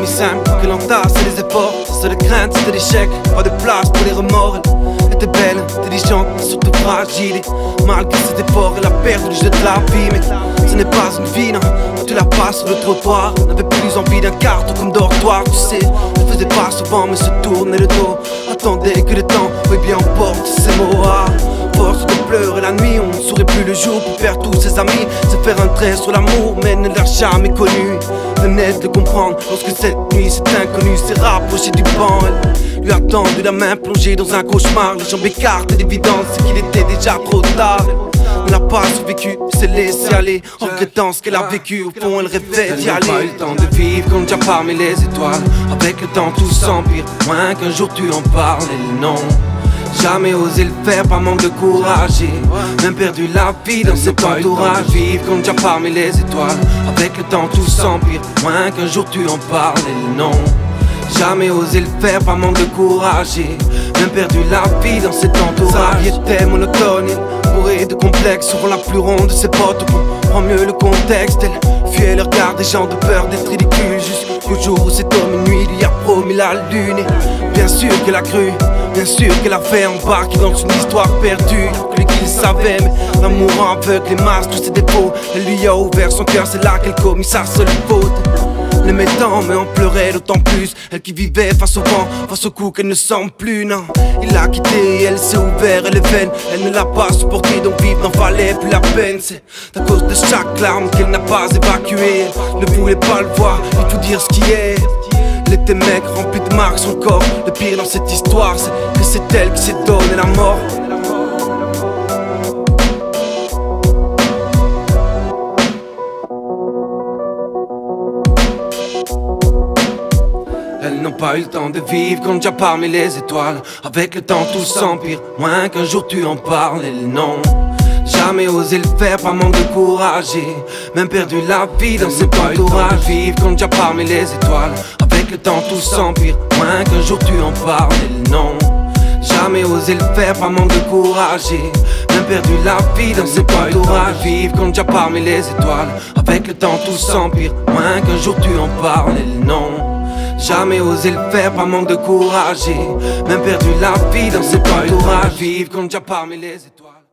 simple que l'entasse les efforts. Sa seule crainte c'était l'échec, pas de place pour les remords. Elle était belle, intelligente, mais surtout fragile. Et malgré cet effort, elle a perdu le jeu de la vie. Mais ce n'est pas une vie, non, quand tu la passes sur le trottoir. Elle n'avait plus envie d'un carton comme dortoir, tu sais. Elle faisait pas souvent mais se tournait le dos. Attendait que le temps, oui bien emporte ses mots. À force de pleurer la nuit, on ne saurait plus le jour pour perdre tous ses amis. Se faire un trait sur l'amour, mais elle ne l'a jamais connu. Venait de comprendre lorsque cette nuit cet inconnu s'est rapproché du banc. Elle lui a tendu la main plongée dans un cauchemar. Les jambes écartées d'évidence, c'est qu'il était déjà trop tard. Elle n'a pas survécu, s'est laissée aller en regrettant ce qu'elle a vécu. Au fond elle rêvait d'y aller. Elle n'a pas eu le temps de vivre comme déjà parmi les étoiles. Avec le temps tout s'empire, moins qu'un jour tu en parles. Et non, jamais osé le faire par manque de courage. Et même perdu la vie dans cet entourage. Vivre comme déjà parmi les étoiles. Avec le temps tout s'empire, moins qu'un jour tu en parles. Et non, jamais osé le faire par manque de courage. Et même perdu la vie dans cet entourage. Sa vie était monotone, bourrée de complexes. Souvent la plus ronde de ses potes, on comprend mieux le contexte. Elle fuyait le regard des gens de peur d'être ridicule. Jusqu'au jour où cet homme une nuit lui a promis la lune. Et bien sûr qu'elle a cru, bien sûr qu'elle a fait embarquer dans une histoire perdue. Lui qui le savait, mais l'amour aveugle les masques, tous ses défauts. Elle lui a ouvert son cœur, c'est là qu'elle commis sa seule faute. Les mettant, mais on pleurait d'autant plus. Elle qui vivait face au vent, face au coup qu'elle ne sent plus, non. Il l'a quittée, elle s'est ouverte, elle est vaine. Elle ne l'a pas supporté, donc vivre n'en valait plus la peine. C'est à cause de chaque larme qu'elle n'a pas évacué. Elle ne voulait pas le voir, ni tout dire ce qui est. Elle était maigre, remplie de marques, son corps. Le pire dans cette histoire, c'est que c'est elle qui s'est donné la mort. Elles n'ont pas eu le temps de vivre comme déjà parmi les étoiles. Avec le temps tout s'empire, moins qu'un jour tu en parles. Elles n'ont jamais osé le faire par manque de courage. Et même perdu la vie dans cet entourage. Vivre comme déjà parmi les étoiles. Avec le temps tout s'empire, moins qu'un jour tu en parles. Elles n'ont jamais osé le faire par manque de courage. Et même perdu la vie dans cet entourage. Vivre comme déjà parmi les étoiles. Avec le temps tout s'empire, moins qu'un jour tu en parles. Elles n'ont jamais osé le faire par manque de courage. Et même perdu la vie dans cet entourage. Vivre comme déjà parmi les étoiles.